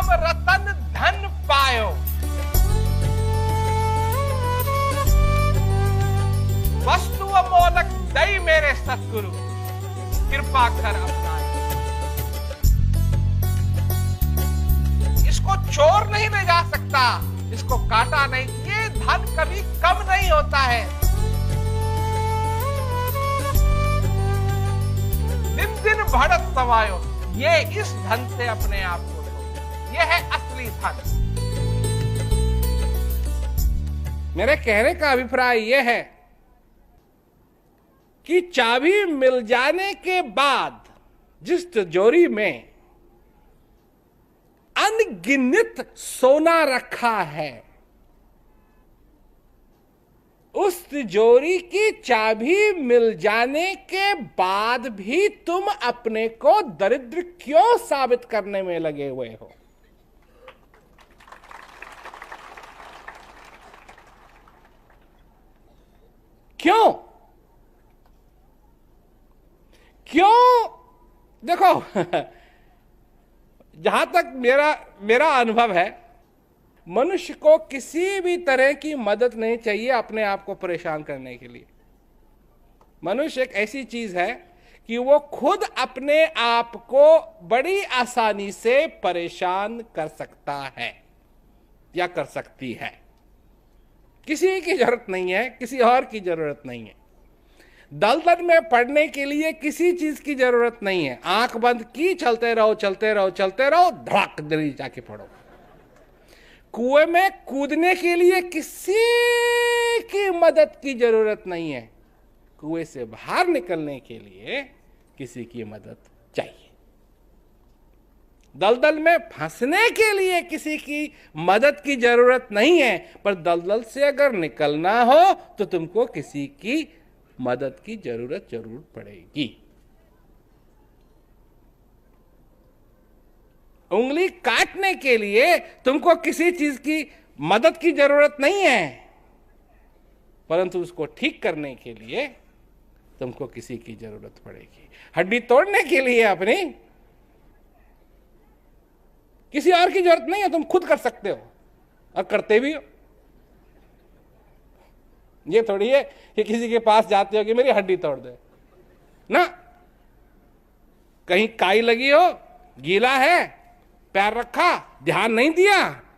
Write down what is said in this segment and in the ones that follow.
राम रतन धन पायो। वस्तु अमोलक दई मेरे सतगुरु, कृपा कर अपनाए। इसको चोर नहीं ले जा सकता, इसको काटा नहीं। ये धन कभी कम नहीं होता है। दिन दिन बढ़त समायो, ये इस धन से अपने आप को दो। ये है असली धन। मेरे कहने का अभिप्राय यह है कि चाबी मिल जाने के बाद जिस तिजोरी में अनगिनत सोना रखा है, उस तिजोरी की चाबी मिल जाने के बाद भी तुम अपने को दरिद्र क्यों साबित करने में लगे हुए हो? क्यों? क्यों? देखो जहां तक मेरा अनुभव है, मनुष्य को किसी भी तरह की मदद नहीं चाहिए अपने आप को परेशान करने के लिए। मनुष्य एक ऐसी चीज है कि वो खुद अपने आप को बड़ी आसानी से परेशान कर सकता है या कर सकती है। किसी की जरूरत नहीं है, किसी और की जरूरत नहीं है। दलदल में पड़ने के लिए किसी चीज की जरूरत नहीं है। आंख बंद की, चलते रहो चलते रहो चलते रहो, धड़ाक दे जाके पड़ो। कुएं में कूदने के लिए किसी की मदद की जरूरत नहीं है। कुएं से बाहर निकलने के लिए किसी की मदद चाहिए। दलदल में फंसने के लिए किसी की मदद की जरूरत नहीं है, पर दलदल से अगर निकलना हो तो तुमको किसी की मदद की जरूरत जरूर पड़ेगी। उंगली काटने के लिए तुमको किसी चीज की मदद की जरूरत नहीं है, परंतु उसको ठीक करने के लिए तुमको किसी की जरूरत पड़ेगी। हड्डी तोड़ने के लिए अपनी किसी और की जरूरत नहीं है, तुम खुद कर सकते हो और करते भी हो। ये थोड़ी है कि किसी के पास जाते हो कि मेरी हड्डी तोड़ दे ना। कहीं काई लगी हो, गीला है, पैर रखा, ध्यान नहीं दिया,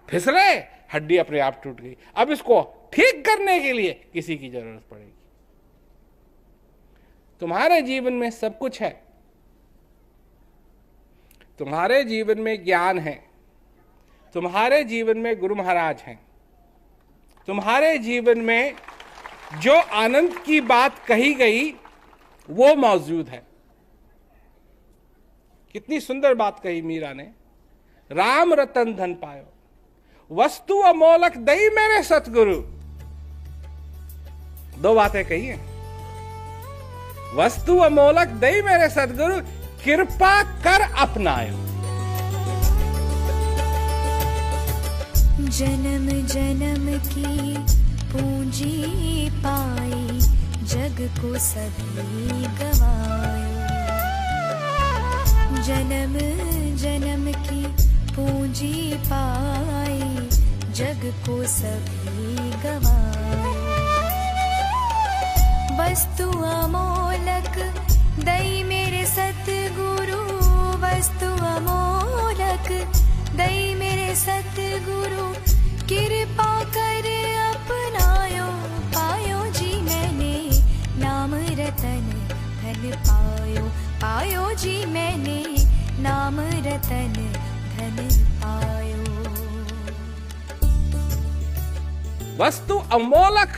फिसले, हड्डी अपने आप टूट गई। अब इसको ठीक करने के लिए किसी की जरूरत पड़ेगी। तुम्हारे जीवन में सब कुछ है। तुम्हारे जीवन में ज्ञान है, तुम्हारे जीवन में गुरु महाराज हैं, तुम्हारे जीवन में जो आनंद की बात कही गई वो मौजूद है। कितनी सुंदर बात कही मीरा ने। राम रतन धन पायो, वस्तु अमोलक दई मेरे सतगुरु। दो बातें कही हैं। वस्तु अमोलक दई मेरे सतगुरु, कृपा कर अपनायो। जन्म जन्म की पूंजी पाई, जग को सभी गवायो। जन्म जन्म की पूंजी पाई, जग को सभी गवायो। वस्तु अमोलक दई मेरे सतगुरु, वस्तु अमोलक दई मेरे सतगुरु, कृपा कर अपनायो। पायो जी मैंने नाम रतन धन पायो, पायो जी मैंने नाम रतन धन पायो। वस्तु अमोलक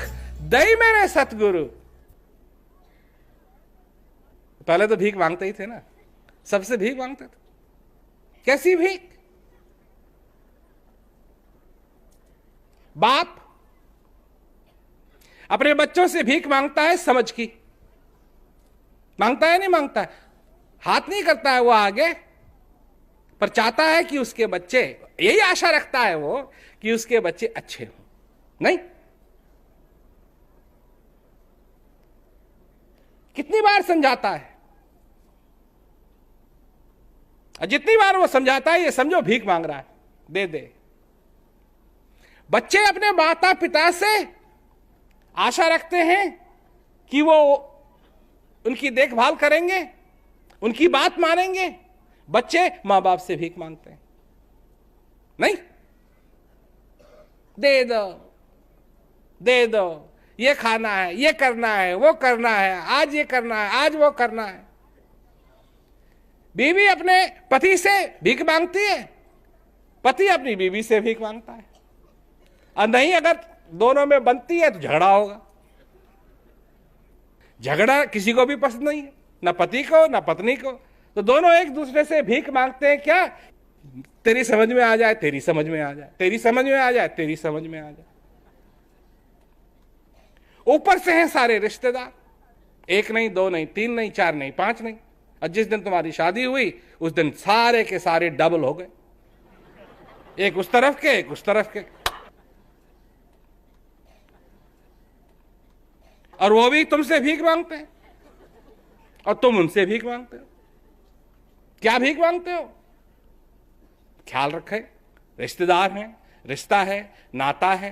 दई मेरे सतगुरु। पहले तो भीख मांगते ही थे ना, सबसे भीख मांगते थे। कैसी भीख? बाप अपने बच्चों से भीख मांगता है समझ की। मांगता है नहीं मांगता है, हाथ नहीं करता है वो आगे, पर चाहता है कि उसके बच्चे, यही आशा रखता है वो कि उसके बच्चे अच्छे हों। नहीं, कितनी बार समझाता है, और जितनी बार वो समझाता है ये समझो भीख मांग रहा है। दे दे। बच्चे अपने माता पिता से आशा रखते हैं कि वो उनकी देखभाल करेंगे, उनकी बात मानेंगे। बच्चे मां बाप से भीख मांगते हैं, नहीं, दे दो दे दो, ये खाना है, ये करना है, वो करना है, आज ये करना है, आज वो करना है। बीवी अपने पति से भीख मांगती है, पति अपनी बीवी से भीख मांगता है। और नहीं, अगर दोनों में बनती है तो झगड़ा होगा। झगड़ा किसी को भी पसंद नहीं है, ना पति को ना पत्नी को। तो दोनों एक दूसरे से भीख मांगते हैं, क्या? तेरी समझ में आ जाए, तेरी समझ में आ जाए, तेरी समझ में आ जाए, तेरी समझ में आ जाए। ऊपर से हैं सारे रिश्तेदार, एक नहीं, दो नहीं, तीन नहीं, चार नहीं, पांच नहीं। और जिस दिन तुम्हारी शादी हुई उस दिन सारे के सारे डबल हो गए, एक उस तरफ के, एक उस तरफ के। और वो भी तुमसे भीख मांगते हैं और तुम उनसे भीख मांगते हो। क्या भीख मांगते हो? ख्याल रखे, रिश्तेदार हैं, रिश्ता है, नाता है।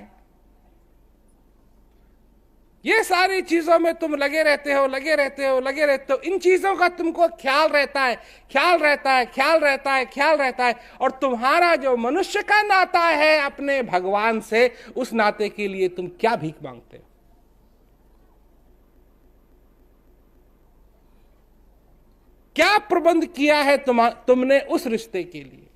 ये सारी चीजों में तुम लगे रहते हो, लगे रहते हो, लगे रहते हो। इन चीजों का तुमको ख्याल रहता है, ख्याल रहता है, ख्याल रहता है, ख्याल रहता है। और तुम्हारा जो मनुष्य का नाता है अपने भगवान से, उस नाते के लिए तुम क्या भीख मांगते हो? क्या प्रबंध किया है तुमने उस रिश्ते के लिए?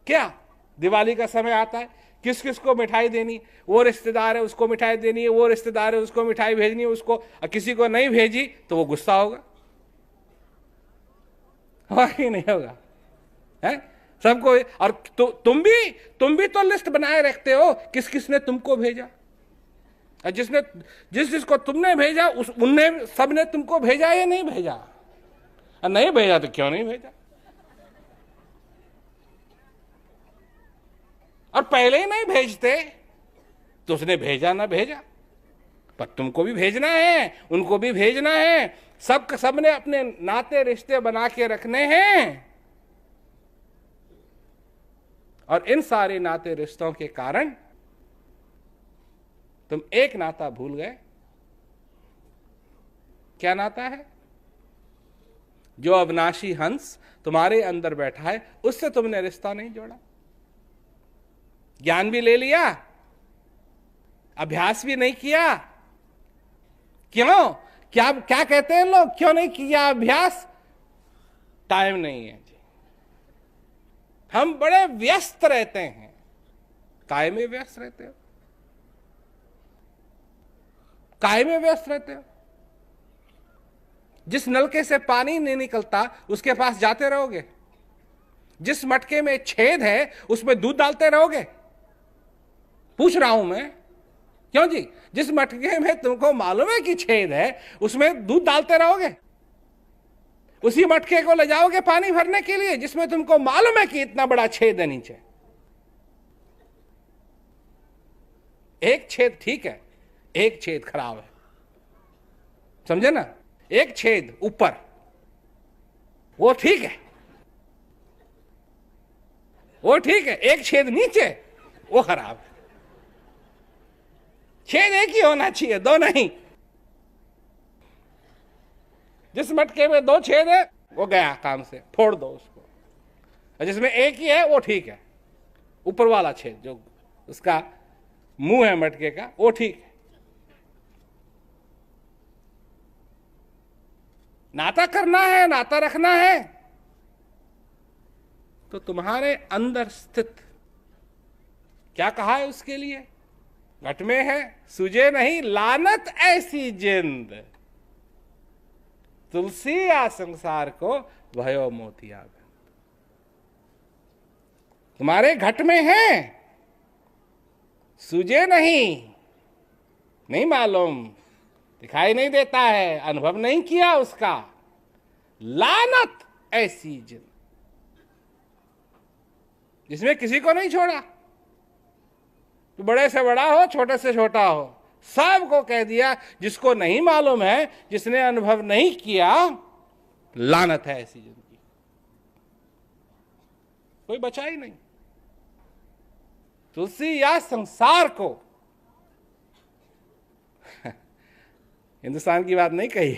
क्या दिवाली का समय आता है, किस किस को मिठाई देनी, वो रिश्तेदार है उसको मिठाई देनी है, वो रिश्तेदार है उसको मिठाई भेजनी है, उसको किसी को नहीं भेजी तो वो गुस्सा होगा ही नहीं होगा, है सबको। और तुम भी तो लिस्ट बनाए रखते हो किस किसने तुमको भेजा, और जिसको तुमने भेजा उनने सबने तुमको भेजा या नहीं भेजा? और नहीं भेजा तो क्यों नहीं भेजा? और पहले ही नहीं भेजते तो उसने भेजा ना भेजा, पर तुमको भी भेजना है, उनको भी भेजना है। सबने अपने नाते रिश्ते बना के रखने हैं। और इन सारे नाते रिश्तों के कारण तुम एक नाता भूल गए। क्या नाता है? जो अविनाशी हंस तुम्हारे अंदर बैठा है, उससे तुमने रिश्ता नहीं जोड़ा। ज्ञान भी ले लिया, अभ्यास भी नहीं किया। क्यों? क्या कहते हैं लोग, क्यों नहीं किया अभ्यास? टाइम नहीं है जी। हम बड़े व्यस्त रहते हैं। काय में व्यस्त रहते हो? काय में व्यस्त रहते हो? जिस नलके से पानी नहीं निकलता उसके पास जाते रहोगे? जिस मटके में छेद है उसमें दूध डालते रहोगे? पूछ रहा हूं मैं, क्यों जी? जिस मटके में तुमको मालूम है कि छेद है उसमें दूध डालते रहोगे? उसी मटके को ले जाओगे पानी भरने के लिए जिसमें तुमको मालूम है कि इतना बड़ा छेद है नीचे? एक छेद ठीक है, एक छेद खराब है, समझे ना? एक छेद ऊपर वो ठीक है, वो ठीक है। एक छेद नीचे वो खराब है। छेद एक ही होना चाहिए, दो नहीं। जिस मटके में दो छेद है वो गया काम से, फोड़ दो उसको। और जिसमें एक ही है वो ठीक है। ऊपर वाला छेद जो उसका मुंह है मटके का वो ठीक है। नाता करना है, नाता रखना है तो तुम्हारे अंदर स्थित क्या कहा है उसके लिए? घट में है सूझे नहीं लानत ऐसी जिंद, तुलसी या संसार को भयो मोतिया। तुम्हारे घट में है, सूझे नहीं मालूम, दिखाई नहीं देता है, अनुभव नहीं किया उसका। लानत ऐसी जिंद, जिसमें किसी को नहीं छोड़ा। तो बड़े से बड़ा हो, छोटे से छोटा हो, सबको कह दिया। जिसको नहीं मालूम है, जिसने अनुभव नहीं किया, लानत है ऐसी जिंदगी। कोई बचा ही नहीं। तुलसी या संसार को, हिंदुस्तान की बात नहीं कही,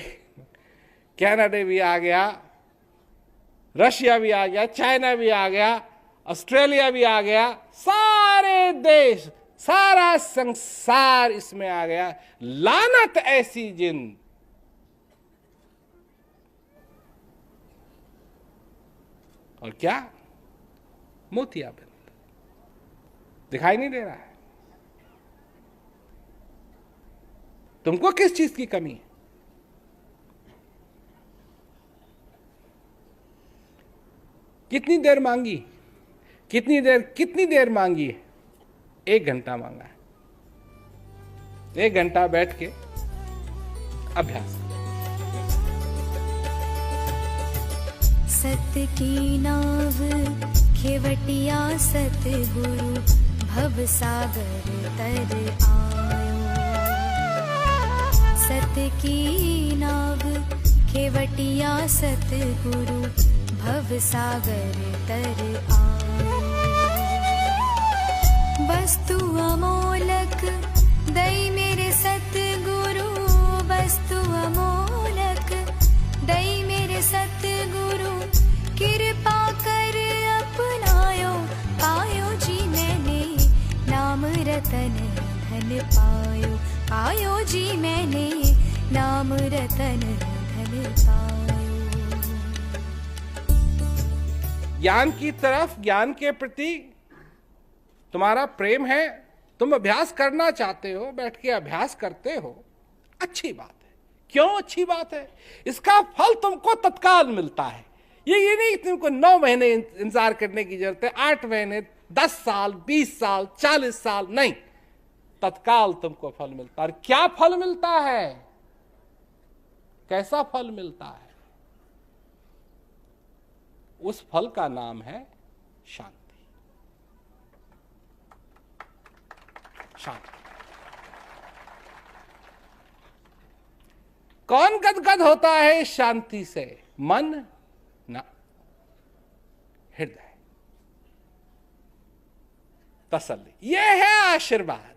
कनाडा भी आ गया, रशिया भी आ गया, चाइना भी आ गया, ऑस्ट्रेलिया भी आ गया, सारे देश, सारा संसार इसमें आ गया। लानत ऐसी जिन, और क्या मोतियाबिंद, दिखाई नहीं दे रहा है। तुमको किस चीज की कमी है? कितनी देर मांगी, कितनी देर मांगी है? 1 घंटा मांगा है। 1 घंटा बैठ के अभ्यास। सत्य की नाव खेवटिया सतगुरु भव सागर तर आयो। सत्य की नाव खेवटिया सतगुरु भव सागर तर आयो। वस्तु अमोलक दई मेरे सतगुरु, वस्तु अमोलक दई मेरे सतगुरु, कृपा कर अपनायो, पायो जी मैंने नाम रतन धन पायो, पायो जी मैंने नाम रतन धन पायो। ज्ञान की तरफ, ज्ञान के प्रति तुम्हारा प्रेम है, तुम अभ्यास करना चाहते हो, बैठ के अभ्यास करते हो, अच्छी बात है। क्यों अच्छी बात है? इसका फल तुमको तत्काल मिलता है। ये नहीं तुमको 9 महीने इंतजार करने की जरूरत है, 8 महीने, 10 साल, 20 साल, 40 साल नहीं, तत्काल तुमको फल मिलता है। और क्या फल मिलता है? कैसा फल मिलता है? उस फल का नाम है शांति। शांति। कौन गदगद होता है शांति से? मन ना, हृदय। तसल्ली। यह है आशीर्वाद,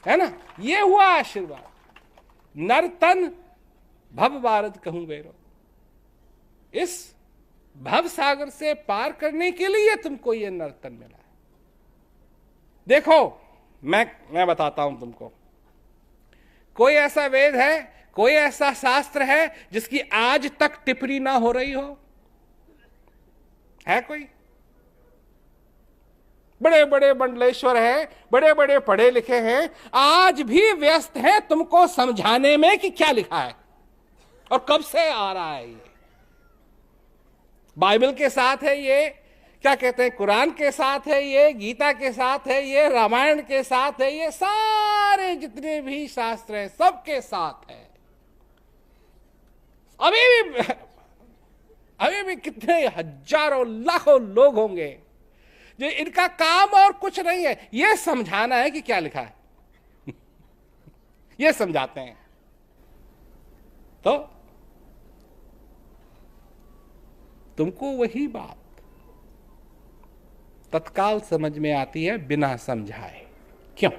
है ना? ये हुआ आशीर्वाद। नर्तन भव भारत कहूं बेरो, इस भव सागर से पार करने के लिए तुमको यह नर्तन मिला है। देखो, मैं बताता हूं तुमको, कोई ऐसा वेद है, कोई ऐसा शास्त्र है जिसकी आज तक टिप्पणी ना हो रही हो? है कोई? बड़े बड़े मंडलेश्वर हैं, बड़े बड़े पढ़े लिखे हैं, आज भी व्यस्त हैं तुमको समझाने में कि क्या लिखा है और कब से आ रहा है। ये बाइबल के साथ है, ये क्या कहते हैं, कुरान के साथ है, ये गीता के साथ है, ये रामायण के साथ है, ये सारे जितने भी शास्त्र हैं सबके साथ है। अभी भी कितने हजारों लाखों लोग होंगे जो इनका काम और कुछ नहीं है, ये समझाना है कि क्या लिखा है। ये समझाते हैं। तो तुमको वही बात तत्काल समझ में आती है बिना समझाए। क्यों?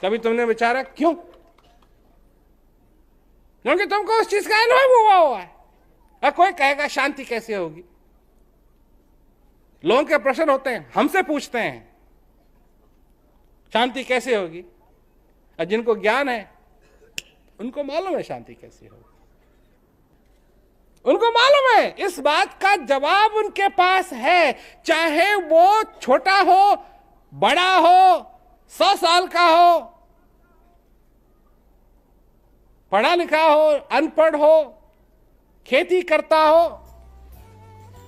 कभी तुमने विचारा क्यों? क्योंकि तुमको उस चीज का अनुभव हुआ है। और कोई कहेगा शांति कैसे होगी? लोगों के प्रश्न होते हैं, हमसे पूछते हैं शांति कैसे होगी, और जिनको ज्ञान है उनको मालूम है शांति कैसे होगी। उनको मालूम है, इस बात का जवाब उनके पास है, चाहे वो छोटा हो, बड़ा हो, 100 साल का हो, पढ़ा लिखा हो, अनपढ़ हो, खेती करता हो,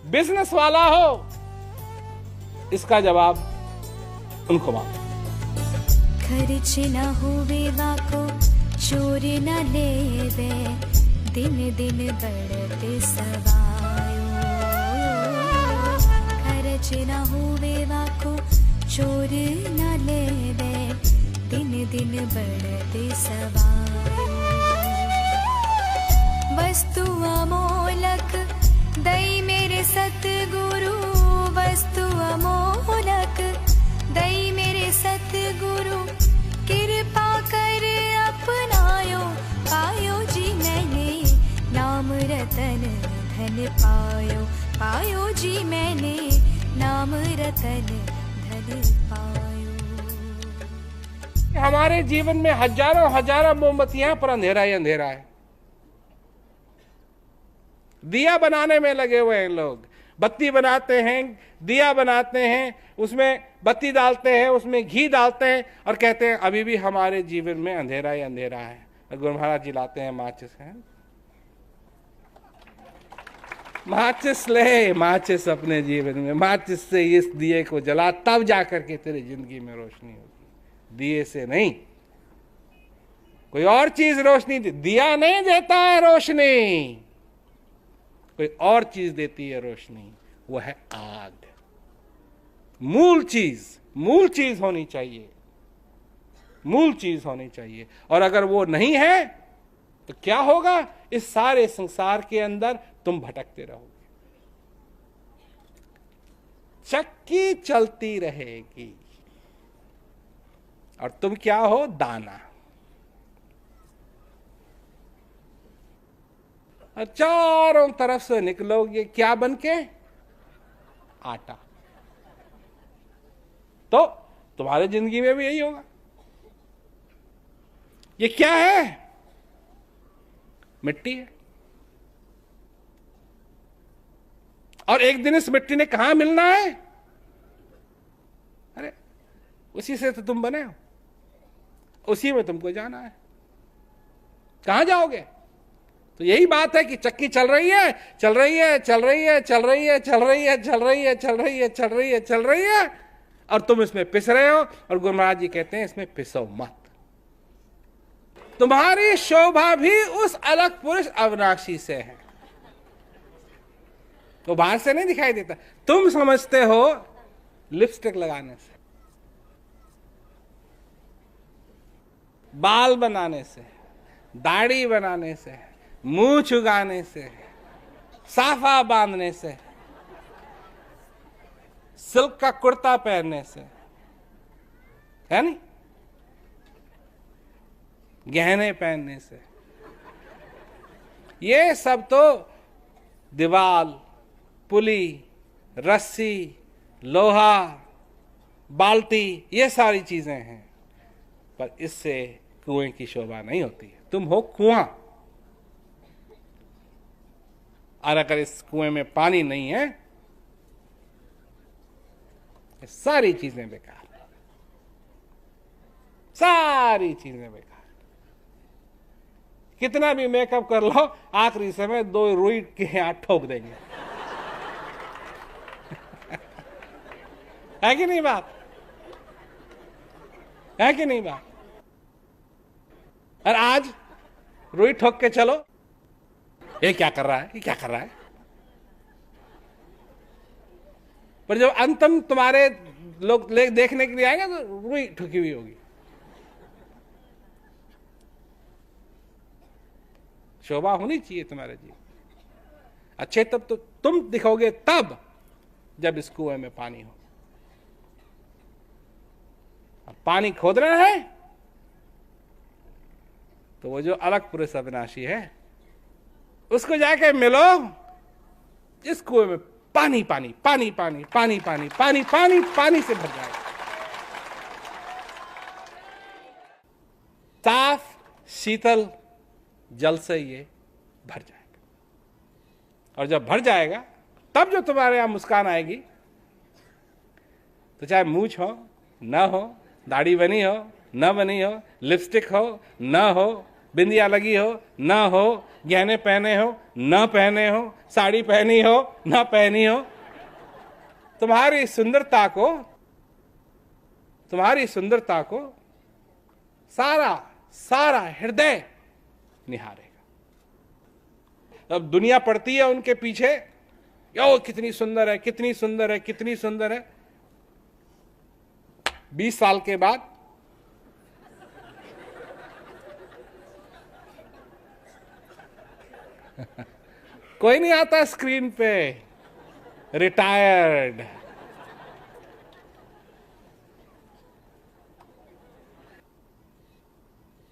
बिजनेस वाला हो, इसका जवाब उनको मालूम। खर्च न हुए वाको चोर न लेवे, दिन दिन बढ़ते सवायो। खर्च न हुए वाको चोर न लेवे, दिन दिन बढ़ते सवायो। वस्तु अमोलक दई मेरे सतगुरु, वस्तु अमोलक दई मेरे सतगुरु, कृपा कर अपनायो पायो जी मैंने, नाम रतन धन पायो, पायो जी मैंने, नाम रतन धन पायो। हमारे जीवन में हजारों हजारों मोमबत्तियां, पर अंधेरा ही अंधेरा है। दिया बनाने में लगे हुए हैं लोग, बत्ती बनाते हैं, दिया बनाते हैं, उसमें बत्ती डालते हैं, उसमें घी डालते हैं और कहते हैं अभी भी हमारे जीवन में अंधेरा ही अंधेरा है। और गुरु महाराज जी लाते हैं माचिस, है माचिस ले, माचिस अपने जीवन में, माचिस से इस दिए को जला, तब जाकर के तेरी जिंदगी में रोशनी होगी, दिए से नहीं। कोई और चीज रोशनी दिया नहीं देता है रोशनी, कोई और चीज देती है रोशनी, वो है आग। मूल चीज होनी चाहिए, मूल चीज होनी चाहिए। और अगर वो नहीं है तो क्या होगा? इस सारे संसार के अंदर तुम भटकते रहोगे, चक्की चलती रहेगी और तुम क्या हो? दाना। और चारों तरफ से निकलोगे क्या बन के? आटा। तो तुम्हारी जिंदगी में भी यही होगा। ये क्या है? मिट्टी है। और एक दिन इस मिट्टी ने कहां मिलना है? अरे उसी से तो तुम बने हो, उसी में तुमको जाना है। कहां जाओगे? तो यही बात है कि चक्की चल रही है, चल रही है, चल रही है, चल रही है, चल रही है, चल रही है, चल रही है, चल रही है, चल रही है, और तुम इसमें पिस रहे हो। और गुरु महाराज जी कहते हैं इसमें पिसो मत। तुम्हारी शोभा भी उस अलग पुरुष अविनाशी से है, तो बाहर से नहीं दिखाई देता। तुम समझते हो लिपस्टिक लगाने से, बाल बनाने से, दाढ़ी बनाने से, मुंह चुगाने से, साफा बांधने से, सिल्क का कुर्ता पहनने से, है नहीं, गहने पहनने से, ये सब तो दीवाल, पुली, रस्सी, लोहा, बाल्टी, ये सारी चीजें हैं। पर इससे कुएं की शोभा नहीं होती है। तुम हो कुआं, और अगर इस कुएं में पानी नहीं है, सारी चीजें बेकार, सारी चीजें बेकार। कितना भी मेकअप कर लो, आखिरी समय दो रुई के हाथ ठोक देंगे। है कि नहीं बात? है कि नहीं बात? और आज रुई ठोक के चलो, ये क्या कर रहा है, ये क्या कर रहा है? पर जब अंतम तुम्हारे लोग देखने के लिए आएंगे तो रुई ठुकी हुई होगी। शोभा होनी चाहिए तुम्हारे जीवन अच्छे, तब तो तुम दिखोगे, तब जब इस कुएं में पानी हो। अब पानी खोद रहे हैं तो वो जो अलग पुरुष अविनाशी है उसको जाके मिलो। इस कुएं में पानी पानी पानी पानी पानी पानी पानी पानी पानी से भर जाएगा, साफ शीतल जल से ये भर जाएगा। और जब भर जाएगा तब जो तुम्हारे यहां मुस्कान आएगी, तो चाहे मूंछ हो न हो, दाढ़ी बनी हो न बनी हो, लिपस्टिक हो न हो, बिंदिया लगी हो न हो, गहने पहने हो न पहने हो, साड़ी पहनी हो न पहनी हो, तुम्हारी सुंदरता को सारा हृदय निहारेगा। अब दुनिया पड़ती है उनके पीछे, यो कितनी सुंदर है, कितनी सुंदर है, कितनी सुंदर है। 20 साल के बाद कोई नहीं आता स्क्रीन पे रिटायर्ड।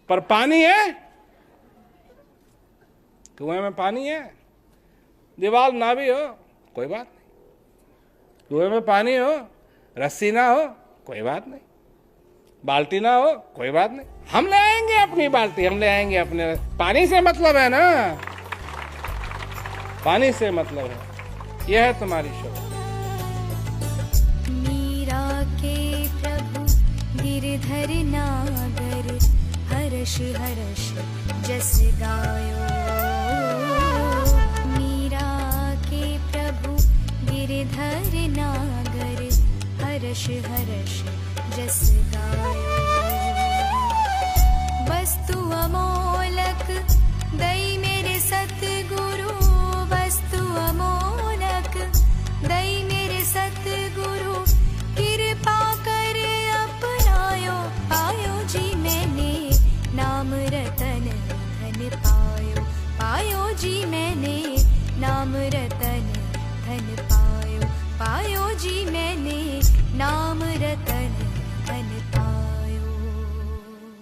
पर पानी है, कुएं में पानी है, दीवार ना भी हो कोई बात नहीं, कुएं में पानी हो, रस्सी ना हो कोई बात नहीं, बाल्टी ना हो कोई बात नहीं, हम ले आएंगे अपनी बाल्टी, हम ले आएंगे अपने। पानी से मतलब है ना, पानी से मतलब है। यह है तुम्हारी शोभा। मीरा के प्रभु गिरधर नागर हर्ष हर्ष जस गायो। मीरा के प्रभु गिरधर नागर हर्ष हर्ष जस गायो। वस्तु अमोलक दई मेरे सतगुरु, वस्तु अमोलक दई मेरे सतगुरु, कृपा कर अपनायो। पायो जी मैंने नाम रतन धन पायो, पायो जी मैंने नाम रतन धन पायो, पायो जी मैंने नाम रतन धन पायो।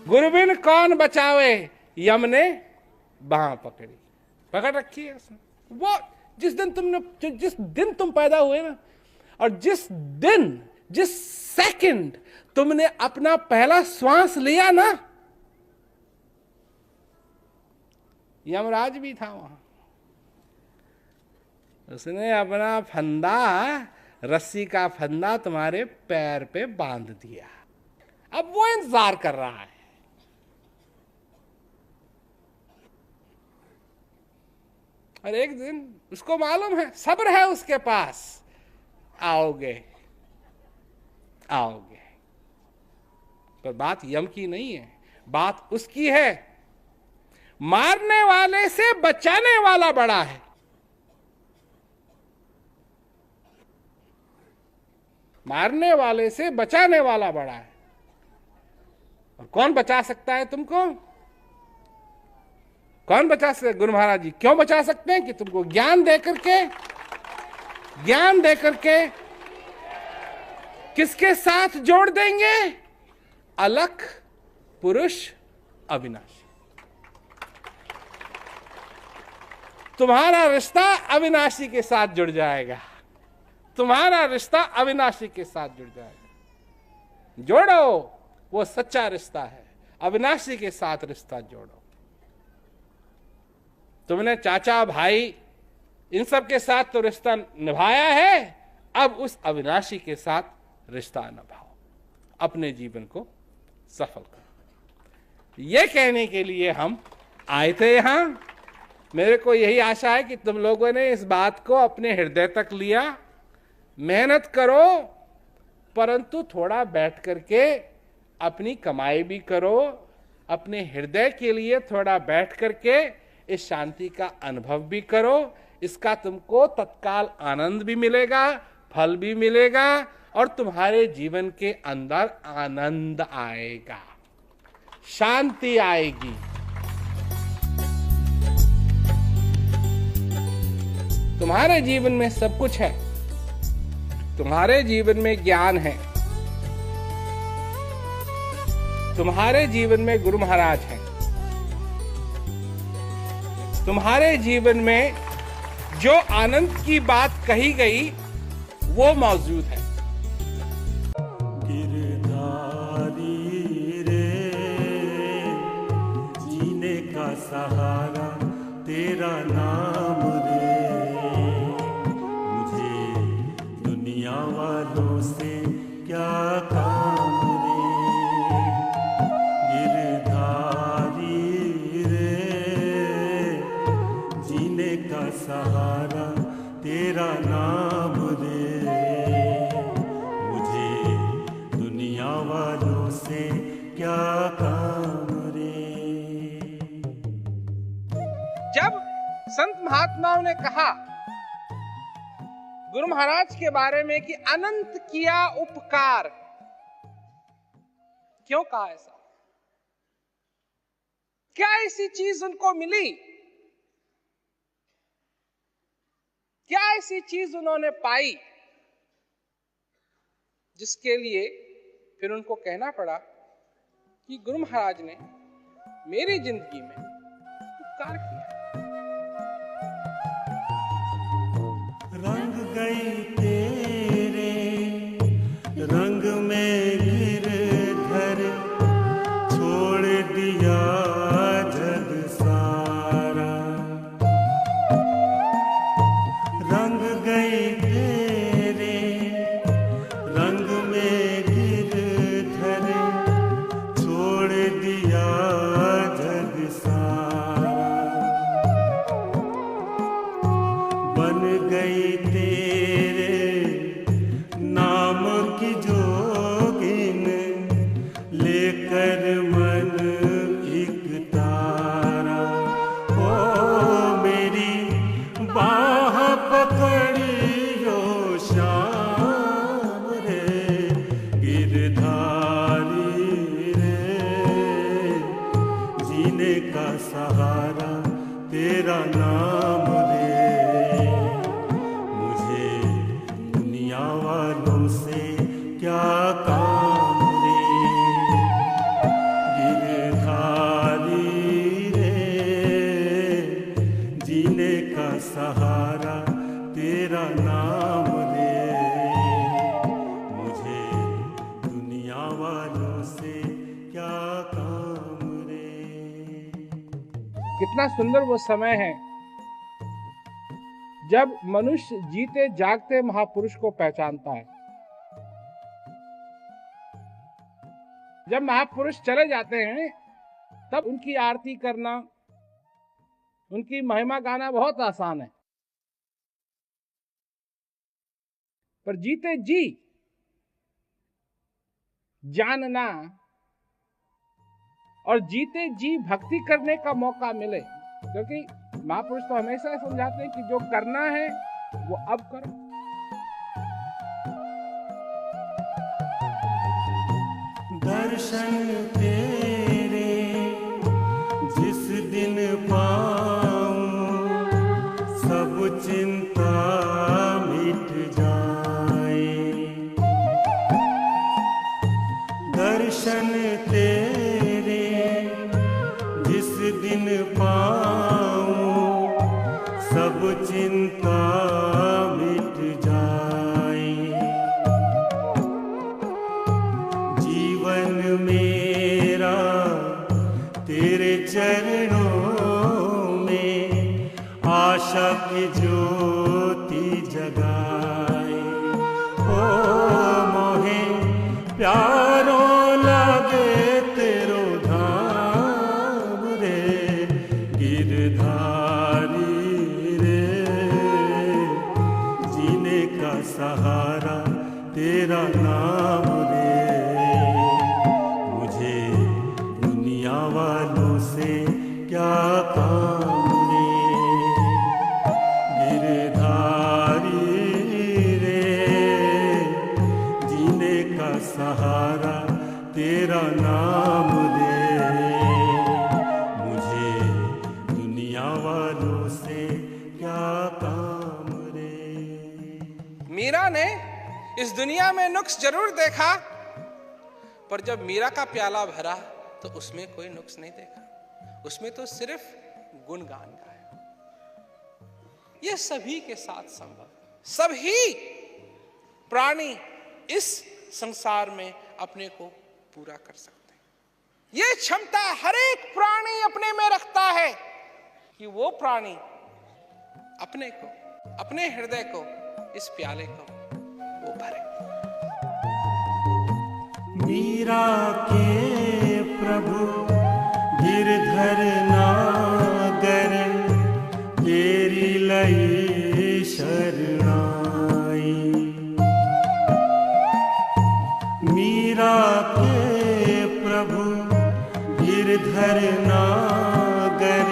गुरु बिन कौन बचावे, यम ने बाह पकड़ी, पकड़ रखी है उसने। वो जिस दिन तुम पैदा हुए ना, और जिस सेकंड तुमने अपना पहला श्वास लिया ना, यमराज भी था वहां। उसने अपना फंदा, रस्सी का फंदा तुम्हारे पैर पे बांध दिया। अब वो इंतजार कर रहा है। और एक दिन उसको मालूम है, सब्र है उसके पास, आओगे आओगे। पर बात यम की नहीं है, बात उसकी है। मारने वाले से बचाने वाला बड़ा है। मारने वाले से बचाने वाला बड़ा है। और कौन बचा सकता है तुमको? कौन बचा सकते? गुरु महाराज जी क्यों बचा सकते हैं? कि तुमको ज्ञान दे करके किसके साथ जोड़ देंगे? अलख पुरुष अविनाशी। तुम्हारा रिश्ता अविनाशी के साथ जुड़ जाएगा। तुम्हारा रिश्ता अविनाशी के साथ जुड़ जाएगा। जोड़ो, वो सच्चा रिश्ता है। अविनाशी के साथ रिश्ता जोड़ो। तुमने चाचा भाई इन सब के साथ तो रिश्ता निभाया है, अब उस अविनाशी के साथ रिश्ता निभाओ, अपने जीवन को सफल करो। ये कहने के लिए हम आए थे यहां। मेरे को यही आशा है कि तुम लोगों ने इस बात को अपने हृदय तक लिया। मेहनत करो, परंतु थोड़ा बैठ करके अपनी कमाई भी करो। अपने हृदय के लिए थोड़ा बैठ करके इस शांति का अनुभव भी करो। इसका तुमको तत्काल आनंद भी मिलेगा, फल भी मिलेगा, और तुम्हारे जीवन के अंदर आनंद आएगा, शांति आएगी। तुम्हारे जीवन में सब कुछ है। तुम्हारे जीवन में ज्ञान है। तुम्हारे जीवन में गुरु महाराज हैं। तुम्हारे जीवन में जो आनंद की बात कही गई वो मौजूद है। गिरधारी रे, जीने का सहारा तेरा नाम रे, मुझे दुनिया वालों से क्या काम रे। गिरधारी रे, जीने का सहारा तेरा नाम रे, मुझे दुनिया वालों से क्या काम रे। जब संत महात्माओं ने कहा गुरु महाराज के बारे में कि अनंत किया उपकार, क्यों कहा ऐसा? क्या ऐसी चीज उनको मिली क्या ऐसी चीज उन्होंने पाई जिसके लिए फिर उनको कहना पड़ा कि गुरु महाराज ने मेरी जिंदगी में उपकार किया। रंग गई तेरे रंग में गिरधर, छोड़ दिया जग सारा। रंग गई तेरे रंग में गिरधर, छोड़ दिया जग सारा। बन गई तेरे नाम की जोगिन, लेकर मन एक तारा। ओ मेरी बाह पकड़ियो श्याम रे, गिरधारी रे। जीने का सहारा तेरा नाम रे, मुझे दुनिया वालों से क्या काम रे। गिरधारी रे, जीने का सहारा तेरा नाम रे, मुझे दुनिया वालों से क्या काम रे। कितना सुंदर वो समय है जब मनुष्य जीते जागते महापुरुष को पहचानता है। जब महापुरुष चले जाते हैं तब उनकी आरती करना, उनकी महिमा गाना बहुत आसान है, पर जीते जी जानना और जीते जी भक्ति करने का मौका मिले, क्योंकि महापुरुष तो हमेशा समझाते हैं कि जो करना है वो अब करो। दर्शन तेरे जिस दिन पाऊं, सब चिंता मिट जाए। दर्शन तेरे जिस दिन पाऊं, सब चिंता मिट जाए। जीवन मेरा तेरे चरणों में आशा की ज्योति जगाए। ओ मोहे प्यारो लगे तेरो धाम रे, गिरधारी रे। जीने का सहारा तेरा नाम रे, मुझे दुनिया वालों से क्या काम रे। गिरधारी रे, जीने का सहारा तेरा नाम रे, मुझे दुनिया वालों से क्या काम रे। मीरा ने इस दुनिया में नुक्स जरूर देखा, पर जब मीरा का प्याला भरा तो उसमें कोई नुक्स नहीं देखा, उसमें तो सिर्फ गुणगान गाया। यह सभी के साथ संभव, सभी प्राणी इस संसार में अपने को पूरा कर सकते हैं। यह क्षमता हर एक प्राणी अपने में रखता है कि वो प्राणी अपने को, अपने हृदय को, इस प्याले को वो भरे। मीरा के प्रभु गिरधर नागर, तेरी लई शरणाई। मीरा के प्रभु गिरधर नागर,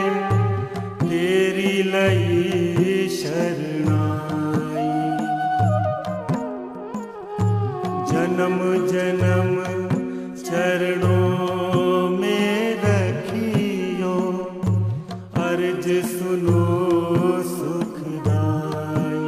तेरी लई शरणाई। जन्म जन्म चरणों में रखियो, अर्ज सुनो सुखदाई।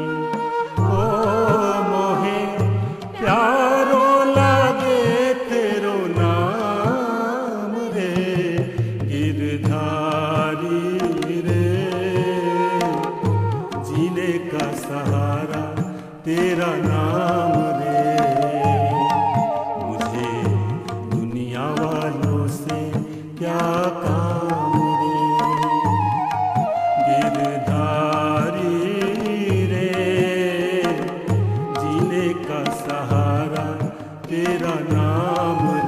तेरा नाम